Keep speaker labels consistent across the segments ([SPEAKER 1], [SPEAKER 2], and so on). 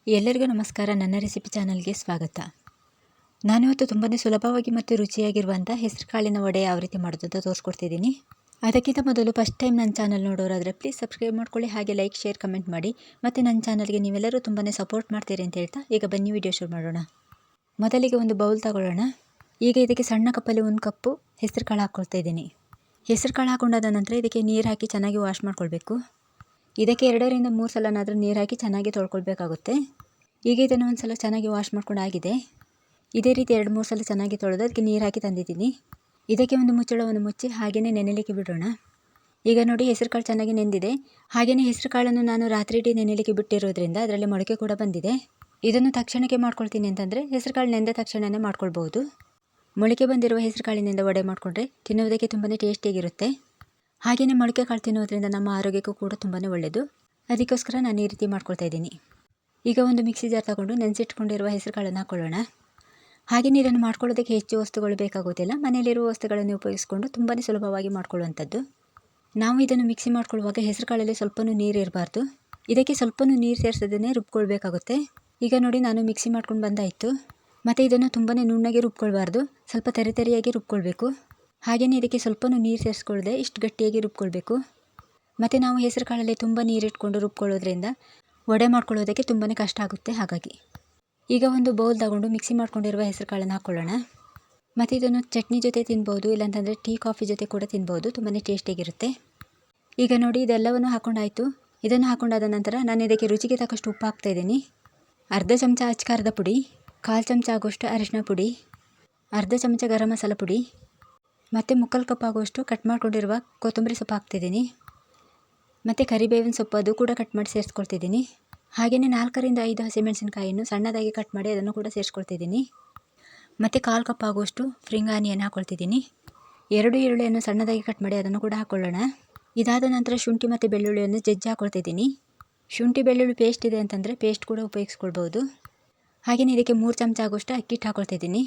[SPEAKER 1] ಎಲ್ಲರಿಗೂ ನಮಸ್ಕಾರ. ನನ್ನ ರೆಸಿಪಿ ಚಾನಲ್ಗೆ ಸ್ವಾಗತ. ನಾನಿವತ್ತು ತುಂಬಾ ಸುಲಭವಾಗಿ ಮತ್ತು ರುಚಿಯಾಗಿರುವಂಥ ಹೆಸರು ಕಾಳಿನ ವಡೆ ಯಾವ ರೀತಿ ಮಾಡೋದು ಅಂತ ತೋರಿಸ್ಕೊಡ್ತಿದ್ದೀನಿ. ಅದಕ್ಕಿಂತ ಮೊದಲು ಫಸ್ಟ್ ಟೈಮ್ ನನ್ನ ಚಾನಲ್ ನೋಡೋರಾದರೆ ಪ್ಲೀಸ್ ಸಬ್ಸ್ಕ್ರೈಬ್ ಮಾಡ್ಕೊಳ್ಳಿ, ಹಾಗೆ ಲೈಕ್ ಶೇರ್ ಕಮೆಂಟ್ ಮಾಡಿ. ಮತ್ತು ನನ್ನ ಚಾನಲ್ಗೆ ನೀವೆಲ್ಲರೂ ತುಂಬಾ ಸಪೋರ್ಟ್ ಮಾಡ್ತೀರಿ ಅಂತ ಹೇಳ್ತಾ ಈಗ ಬನ್ನಿ ವಿಡಿಯೋ ಶುರು ಮಾಡೋಣ. ಮೊದಲಿಗೆ ಒಂದು ಬೌಲ್ ತಗೊಳ್ಳೋಣ. ಈಗ ಇದಕ್ಕೆ ಸಣ್ಣ ಕಪ್ಪಲ್ಲಿ 1 ಕಪ್ಪು ಹೆಸರು ಕಾಳು ಹಾಕ್ಕೊಳ್ತಾ ಇದ್ದೀನಿ. ಹೆಸರು ಕಾಳು ಹಾಕೊಂಡಾದ ನಂತರ ಇದಕ್ಕೆ ನೀರು ಹಾಕಿ ಚೆನ್ನಾಗಿ ವಾಶ್ ಮಾಡ್ಕೊಳ್ಬೇಕು. ಇದಕ್ಕೆ 2 ರಿಂದ 3 ಸಲನಾದರೂ ನೀರು ಹಾಕಿ ಚೆನ್ನಾಗಿ ತೊಳ್ಕೊಳ್ಬೇಕಾಗುತ್ತೆ. ಈಗ ಇದನ್ನು ಒಂದು ಸಲ ಚೆನ್ನಾಗಿ ವಾಶ್ ಮಾಡ್ಕೊಂಡಾಗಿದೆ. ಇದೇ ರೀತಿ 2-3 ಸಲ ಚೆನ್ನಾಗಿ ತೊಳೆದು ಅದಕ್ಕೆ ನೀರು ಹಾಕಿ ತಂದಿದ್ದೀನಿ. ಇದಕ್ಕೆ ಒಂದು ಮುಚ್ಚಳವನ್ನು ಮುಚ್ಚಿ ಹಾಗೆಯೇ ನೆನೆಲಿಕ್ಕೆ ಬಿಡೋಣ. ಈಗ ನೋಡಿ ಹೆಸರು ಕಾಳು ಚೆನ್ನಾಗಿ ನೆಂದಿದೆ. ಹಾಗೆಯೇ ಹೆಸರು ಕಾಳನ್ನು ನಾನು ರಾತ್ರಿ ಇಡೀ ನೆನೆಲಿಕ್ಕೆ ಬಿಟ್ಟಿರೋದ್ರಿಂದ ಅದರಲ್ಲಿ ಮೊಳಕೆ ಕೂಡ ಬಂದಿದೆ. ಇದನ್ನು ತಕ್ಷಣಕ್ಕೆ ಮಾಡ್ಕೊಳ್ತೀನಿ ಅಂತಂದರೆ ಹೆಸರು ಕಾಳು ನೆಂದ ತಕ್ಷಣವೇ ಮಾಡ್ಕೊಳ್ಬೋದು. ಮೊಳಕೆ ಬಂದಿರುವ ಹೆಸರು ಕಾಳಿನಿಂದ ವಡೆ ಮಾಡಿಕೊಂಡ್ರೆ ತಿನ್ನುವುದಕ್ಕೆ ತುಂಬಾ ಟೇಸ್ಟಿಯಾಗಿರುತ್ತೆ. ಹಾಗೆಯೇ ಮೊಳಕೆ ಕಾಳು ತಿನ್ನೋದ್ರಿಂದ ನಮ್ಮ ಆರೋಗ್ಯಕ್ಕೂ ಕೂಡ ತುಂಬಾ ಒಳ್ಳೆಯದು. ಅದಕ್ಕೋಸ್ಕರ ನಾನು ಈ ರೀತಿ ಮಾಡ್ಕೊಳ್ತಾ ಇದ್ದೀನಿ. ಈಗ ಒಂದು ಮಿಕ್ಸಿ ಜಾರ್ ತಗೊಂಡು ನೆನೆಸಿಟ್ಕೊಂಡಿರುವ ಹೆಸರು ಕಾಳನ್ನು ಹಾಕ್ಕೊಳ್ಳೋಣ. ಹಾಗೆಯೇ ಇದನ್ನು ಮಾಡ್ಕೊಳ್ಳೋದಕ್ಕೆ ಹೆಚ್ಚು ವಸ್ತುಗಳು ಬೇಕಾಗೋದಿಲ್ಲ. ಮನೆಯಲ್ಲಿರುವ ವಸ್ತುಗಳನ್ನು ಉಪಯೋಗಿಸ್ಕೊಂಡು ತುಂಬಾ ಸುಲಭವಾಗಿ ಮಾಡ್ಕೊಳ್ಳುವಂಥದ್ದು. ನಾವು ಇದನ್ನು ಮಿಕ್ಸಿ ಮಾಡ್ಕೊಳ್ಳುವಾಗ ಹೆಸರು ಕಾಳಲ್ಲಿ ಸ್ವಲ್ಪನೂ ನೀರು ಇರಬಾರ್ದು. ಇದಕ್ಕೆ ಸ್ವಲ್ಪನೂ ನೀರು ಸೇರಿಸೋದನ್ನೇ ರುಬ್ಕೊಳ್ಬೇಕಾಗುತ್ತೆ. ಈಗ ನೋಡಿ ನಾನು ಮಿಕ್ಸಿ ಮಾಡ್ಕೊಂಡು ಬಂದಾಯಿತು. ಮತ್ತು ಇದನ್ನು ತುಂಬಾ ನುಣ್ಣಗೆ ರುಬ್ಕೊಳ್ಬಾರ್ದು, ಸ್ವಲ್ಪ ತರಿಯಾಗಿ ರುಬ್ಕೊಳ್ಬೇಕು. ಹಾಗೆಯೇ ಇದಕ್ಕೆ ಸ್ವಲ್ಪನೂ ನೀರು ಸೇರಿಸ್ಕೊಳ್ಳದೆ ಇಷ್ಟು ಗಟ್ಟಿಯಾಗಿ ರುಬ್ಕೊಳ್ಬೇಕು. ಮತ್ತು ನಾವು ಹೆಸರು ಕಾಳಲ್ಲಿ ತುಂಬ ನೀರಿಟ್ಕೊಂಡು ರುಬ್ಕೊಳ್ಳೋದ್ರಿಂದ ವಡೆ ಮಾಡ್ಕೊಳ್ಳೋದಕ್ಕೆ ತುಂಬಾ ಕಷ್ಟ ಆಗುತ್ತೆ. ಹಾಗಾಗಿ ಈಗ ಒಂದು ಬೌಲ್ ತಗೊಂಡು ಮಿಕ್ಸಿ ಮಾಡ್ಕೊಂಡಿರುವ ಹೆಸರು ಕಾಳನ್ನು ಹಾಕ್ಕೊಳ್ಳೋಣ. ಮತ್ತು ಇದನ್ನು ಚಟ್ನಿ ಜೊತೆ ತಿನ್ಬೋದು, ಇಲ್ಲಾಂತಂದರೆ ಟೀ ಕಾಫಿ ಜೊತೆ ಕೂಡ ತಿನ್ಬೋದು. ತುಂಬಾ ಟೇಸ್ಟಿಯಾಗಿರುತ್ತೆ. ಈಗ ನೋಡಿ ಇದೆಲ್ಲವನ್ನು ಹಾಕೊಂಡಾಯಿತು. ಇದನ್ನು ಹಾಕೊಂಡಾದ ನಂತರ ನಾನು ಇದಕ್ಕೆ ರುಚಿಗೆ ತಕ್ಕಷ್ಟು ಉಪ್ಪು ಹಾಕ್ತಾಯಿದ್ದೀನಿ. ಅರ್ಧ ಚಮಚ ಅಚ್ಕಾರದ ಪುಡಿ, 1/4 ಚಮಚ ಆಗುವಷ್ಟು ಅರಿಶಿನ ಪುಡಿ, ಅರ್ಧ ಚಮಚ ಗರಂ ಮಸಾಲ ಪುಡಿ ಮತ್ತು 3/4 ಕಪ್ ಆಗುವಷ್ಟು ಕಟ್ ಮಾಡ್ಕೊಂಡಿರುವ ಕೊತ್ತಂಬರಿ ಸೊಪ್ಪು ಹಾಕ್ತಿದ್ದೀನಿ. ಮತ್ತು ಕರಿಬೇವಿನ ಸೊಪ್ಪು ಅದು ಕೂಡ ಕಟ್ ಮಾಡಿ ಸೇರಿಸ್ಕೊಳ್ತಿದ್ದೀನಿ. ಹಾಗೆಯೇ 4 ರಿಂದ 5 ಹಸಿಮೆಣಸಿನಕಾಯಿಯನ್ನು ಸಣ್ಣದಾಗಿ ಕಟ್ ಮಾಡಿ ಅದನ್ನು ಕೂಡ ಸೇರಿಸ್ಕೊಳ್ತಿದ್ದೀನಿ. ಮತ್ತು 1/4 ಕಪ್ ಆಗುವಷ್ಟು ಸ್ಪ್ರಿಂಗ್ ಆನಿಯನ್ ಹಾಕ್ಕೊಳ್ತಿದ್ದೀನಿ. 2 ಈರುಳ್ಳಿಯನ್ನು ಸಣ್ಣದಾಗಿ ಕಟ್ ಮಾಡಿ ಅದನ್ನು ಕೂಡ ಹಾಕ್ಕೊಳ್ಳೋಣ. ಇದಾದ ನಂತರ ಶುಂಠಿ ಮತ್ತು ಬೆಳ್ಳುಳ್ಳಿಯನ್ನು ಜಜ್ಜಿ ಹಾಕ್ಕೊಳ್ತಿದ್ದೀನಿ. ಶುಂಠಿ ಬೆಳ್ಳುಳ್ಳಿ ಪೇಸ್ಟ್ ಇದೆ ಅಂತಂದರೆ ಪೇಸ್ಟ್ ಕೂಡ ಉಪಯೋಗಿಸ್ಕೊಳ್ಬೋದು. ಹಾಗೆಯೇ ಇದಕ್ಕೆ 3 ಚಮಚ ಆಗುವಷ್ಟು ಅಕ್ಕಿ ಹಿಟ್ಟು ಹಾಕ್ಕೊಳ್ತಿದ್ದೀನಿ.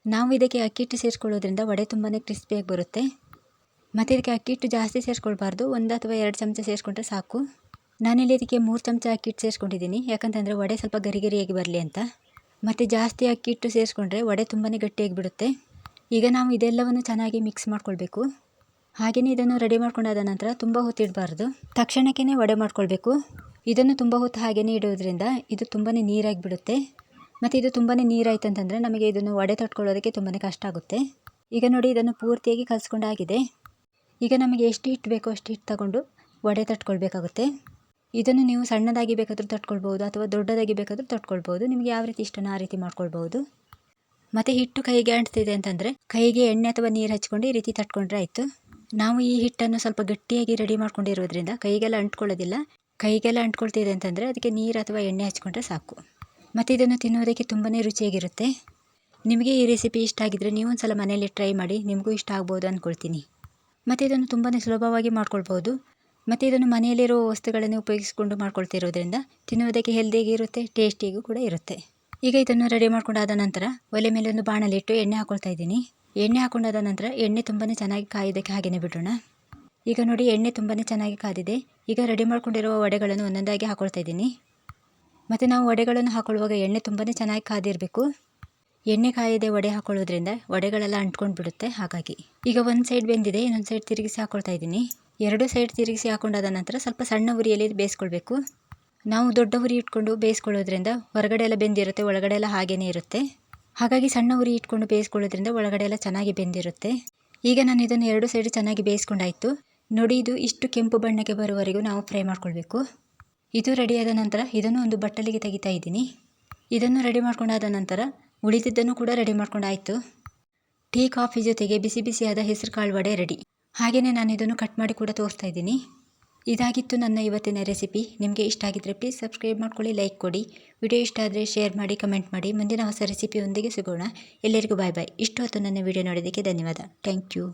[SPEAKER 1] ನಾವು ಇದಕ್ಕೆ ಅಕ್ಕಿ ಹಿಟ್ಟು ಸೇರಿಸ್ಕೊಳ್ಳೋದ್ರಿಂದ ವಡೆ ತುಂಬಾ ಕ್ರಿಸ್ಪಿಯಾಗಿ ಬರುತ್ತೆ. ಮತ್ತು ಇದಕ್ಕೆ ಅಕ್ಕಿ ಹಿಟ್ಟು ಜಾಸ್ತಿ ಸೇರಿಸ್ಕೊಳ್ಬಾರ್ದು, 1 ಅಥವಾ 2 ಚಮಚ ಸೇರಿಸ್ಕೊಂಡ್ರೆ ಸಾಕು. ನಾನಿಲ್ಲಿ ಇದಕ್ಕೆ 3 ಚಮಚ ಅಕ್ಕಿ ಹಿಟ್ಟು ಸೇರಿಸ್ಕೊಂಡಿದ್ದೀನಿ, ಯಾಕಂತಂದರೆ ವಡೆ ಸ್ವಲ್ಪ ಗರಿಯಾಗಿ ಬರಲಿ ಅಂತ. ಮತ್ತು ಜಾಸ್ತಿ ಅಕ್ಕಿ ಹಿಟ್ಟು ಸೇರಿಸ್ಕೊಂಡ್ರೆ ವಡೆ ತುಂಬಾ ಗಟ್ಟಿಯಾಗಿ ಬಿಡುತ್ತೆ. ಈಗ ನಾವು ಇದೆಲ್ಲವನ್ನು ಚೆನ್ನಾಗಿ ಮಿಕ್ಸ್ ಮಾಡ್ಕೊಳ್ಬೇಕು. ಹಾಗೆಯೇ ಇದನ್ನು ರೆಡಿ ಮಾಡ್ಕೊಂಡಾದ ನಂತರ ತುಂಬ ಹೊತ್ತು ಇಡಬಾರ್ದು, ತಕ್ಷಣಕ್ಕೇ ವಡೆ ಮಾಡ್ಕೊಳ್ಬೇಕು. ಇದನ್ನು ತುಂಬ ಹೊತ್ತು ಹಾಗೆಯೇ ಇಡೋದ್ರಿಂದ ಇದು ತುಂಬಾ ನೀರಾಗಿ ಬಿಡುತ್ತೆ. ಮತ್ತು ಇದು ತುಂಬಾ ನೀರಾಯ್ತು ಅಂತಂದರೆ ನಮಗೆ ಇದನ್ನು ವಡೆ ತಟ್ಕೊಳ್ಳೋದಕ್ಕೆ ತುಂಬಾ ಕಷ್ಟ ಆಗುತ್ತೆ. ಈಗ ನೋಡಿ ಇದನ್ನು ಪೂರ್ತಿಯಾಗಿ ಕಲಸ್ಕೊಂಡಾಗಿದೆ. ಈಗ ನಮಗೆ ಎಷ್ಟು ಹಿಟ್ಟು ಬೇಕೋ ಅಷ್ಟು ಹಿಟ್ಟು ತಗೊಂಡು ವಡೆ ತಟ್ಕೊಳ್ಬೇಕಾಗುತ್ತೆ. ಇದನ್ನು ನೀವು ಸಣ್ಣದಾಗಿ ಬೇಕಾದರೂ ತಟ್ಕೊಳ್ಬೋದು ಅಥವಾ ದೊಡ್ಡದಾಗಿ ಬೇಕಾದರೂ ತಟ್ಕೊಳ್ಬೋದು. ನಿಮಗೆ ಯಾವ ರೀತಿ ಇಷ್ಟನೋ ಆ ರೀತಿ ಮಾಡ್ಕೊಳ್ಬೋದು. ಮತ್ತು ಹಿಟ್ಟು ಕೈಗೆ ಅಂಟ್ತಿದೆ ಅಂತಂದರೆ ಕೈಗೆ ಎಣ್ಣೆ ಅಥವಾ ನೀರು ಹಚ್ಕೊಂಡು ಈ ರೀತಿ ತಟ್ಕೊಂಡ್ರೆ ಆಯಿತು. ನಾವು ಈ ಹಿಟ್ಟನ್ನು ಸ್ವಲ್ಪ ಗಟ್ಟಿಯಾಗಿ ರೆಡಿ ಮಾಡ್ಕೊಂಡಿರೋದ್ರಿಂದ ಕೈಗೆಲ್ಲ ಅಂಟ್ಕೊಳ್ಳೋದಿಲ್ಲ. ಕೈಗೆಲ್ಲ ಅಂಟ್ಕೊಳ್ತಿದೆ ಅಂತಂದರೆ ಅದಕ್ಕೆ ನೀರು ಅಥವಾ ಎಣ್ಣೆ ಹಚ್ಕೊಂಡ್ರೆ ಸಾಕು. ಮತ್ತು ಇದನ್ನು ತಿನ್ನೋದಕ್ಕೆ ತುಂಬಾ ರುಚಿಯಾಗಿರುತ್ತೆ. ನಿಮಗೆ ಈ ರೆಸಿಪಿ ಇಷ್ಟ ಆಗಿದ್ದರೆ ನೀವು ಒಂದು ಸಲ ಮನೆಯಲ್ಲಿ ಟ್ರೈ ಮಾಡಿ, ನಿಮಗೂ ಇಷ್ಟ ಆಗ್ಬೋದು ಅಂದ್ಕೊಳ್ತೀನಿ. ಮತ್ತು ಇದನ್ನು ತುಂಬಾ ಸುಲಭವಾಗಿ ಮಾಡ್ಕೊಳ್ಬೋದು. ಮತ್ತು ಇದನ್ನು ಮನೆಯಲ್ಲಿರೋ ವಸ್ತುಗಳನ್ನು ಉಪಯೋಗಿಸಿಕೊಂಡು ಮಾಡ್ಕೊಳ್ತಿರೋದ್ರಿಂದ ತಿನ್ನೋದಕ್ಕೆ ಹೆಲ್ದಿಯಾಗಿ ಇರುತ್ತೆ, ಟೇಸ್ಟಿಯಾಗೂ ಕೂಡ ಇರುತ್ತೆ. ಈಗ ಇದನ್ನು ರೆಡಿ ಮಾಡ್ಕೊಂಡಾದ ನಂತರ ಒಲೆ ಮೇಲೆ ಒಂದು ಬಾಣಲೆ ಇಟ್ಟು ಎಣ್ಣೆ ಹಾಕ್ಕೊಳ್ತಾ ಇದ್ದೀನಿ. ಎಣ್ಣೆ ಹಾಕೊಂಡಾದ ನಂತರ ಎಣ್ಣೆ ತುಂಬಾ ಚೆನ್ನಾಗಿ ಕಾಯೋದಕ್ಕೆ ಹಾಗೆಯೇ ಬಿಡೋಣ. ಈಗ ನೋಡಿ ಎಣ್ಣೆ ತುಂಬಾ ಚೆನ್ನಾಗಿ ಕಾದಿದೆ. ಈಗ ರೆಡಿ ಮಾಡ್ಕೊಂಡಿರುವ ವಡೆಗಳನ್ನು ಒಂದೊಂದಾಗಿ ಹಾಕ್ಕೊಳ್ತಾ ಇದ್ದೀನಿ. ಮತ್ತು ನಾವು ವಡೆಗಳನ್ನು ಹಾಕೊಳ್ಳುವಾಗ ಎಣ್ಣೆ ತುಂಬಾ ಚೆನ್ನಾಗಿ ಕಾದಿರಬೇಕು. ಎಣ್ಣೆ ಕಾಯದೆ ವಡೆ ಹಾಕೊಳ್ಳೋದ್ರಿಂದ ವಡೆಗಳೆಲ್ಲ ಅಂಟ್ಕೊಂಡು ಬಿಡುತ್ತೆ. ಹಾಗಾಗಿ ಈಗ ಒಂದು ಸೈಡ್ ಬೆಂದಿದೆ, ಇನ್ನೊಂದು ಸೈಡ್ ತಿರುಗಿಸಿ ಹಾಕ್ಕೊಳ್ತಾ ಇದ್ದೀನಿ. 2 ಸೈಡ್ ತಿರುಗಿಸಿ ಹಾಕೊಂಡಾದ ನಂತರ ಸ್ವಲ್ಪ ಸಣ್ಣ ಉರಿಯಲ್ಲಿ ಬೇಯಿಸ್ಕೊಳ್ಬೇಕು. ನಾವು ದೊಡ್ಡ ಉರಿ ಇಟ್ಕೊಂಡು ಬೇಯಿಸ್ಕೊಳ್ಳೋದ್ರಿಂದ ಹೊರಗಡೆ ಎಲ್ಲ ಬೆಂದಿರುತ್ತೆ, ಒಳಗಡೆ ಎಲ್ಲ ಹಾಗೇ ಇರುತ್ತೆ. ಹಾಗಾಗಿ ಸಣ್ಣ ಉರಿ ಇಟ್ಕೊಂಡು ಬೇಯಿಸ್ಕೊಳ್ಳೋದ್ರಿಂದ ಒಳಗಡೆ ಎಲ್ಲ ಚೆನ್ನಾಗಿ ಬೆಂದಿರುತ್ತೆ. ಈಗ ನಾನು ಇದನ್ನು 2 ಸೈಡ್ ಚೆನ್ನಾಗಿ ಬೇಯಿಸ್ಕೊಂಡಾಯಿತು. ನೋಡಿ ಇದು ಇಷ್ಟು ಕೆಂಪು ಬಣ್ಣಕ್ಕೆ ಬರುವವರೆಗೂ ನಾವು ಫ್ರೈ ಮಾಡ್ಕೊಳ್ಬೇಕು. ಇದು ರೆಡಿಯಾದ ನಂತರ ಇದನ್ನು ಒಂದು ಬಟ್ಟಲಿಗೆ ತೆಗಿತಾ ಇದ್ದೀನಿ. ಇದನ್ನು ರೆಡಿ ಮಾಡ್ಕೊಂಡಾದ ನಂತರ ಉಳಿದಿದ್ದನ್ನು ಕೂಡ ರೆಡಿ ಮಾಡ್ಕೊಂಡಾಯಿತು. ಟೀ ಕಾಫಿ ಜೊತೆಗೆ ಬಿಸಿ ಬಿಸಿಯಾದ ಹೆಸರು ಕಾಳು ವಡೆ ರೆಡಿ. ಹಾಗೆಯೇ ನಾನು ಇದನ್ನು ಕಟ್ ಮಾಡಿ ಕೂಡ ತೋರಿಸ್ತಾ ಇದ್ದೀನಿ. ಇದಾಗಿತ್ತು ನನ್ನ ಇವತ್ತಿನ ರೆಸಿಪಿ. ನಿಮಗೆ ಇಷ್ಟ ಆಗಿದ್ದರೆ ಪ್ಲೀಸ್ ಸಬ್ಸ್ಕ್ರೈಬ್ ಮಾಡ್ಕೊಳ್ಳಿ, ಲೈಕ್ ಕೊಡಿ. ವಿಡಿಯೋ ಇಷ್ಟ ಆದರೆ ಶೇರ್ ಮಾಡಿ, ಕಮೆಂಟ್ ಮಾಡಿ. ಮುಂದಿನ ಹೊಸ ರೆಸಿಪಿಯೊಂದಿಗೆ ಸಿಗೋಣ. ಎಲ್ಲರಿಗೂ ಬಾಯ್ ಬಾಯ್. ಇಷ್ಟು ಹೊತ್ತು ನನ್ನ ವಿಡಿಯೋ ನೋಡೋದಕ್ಕೆ ಧನ್ಯವಾದ. Thank you.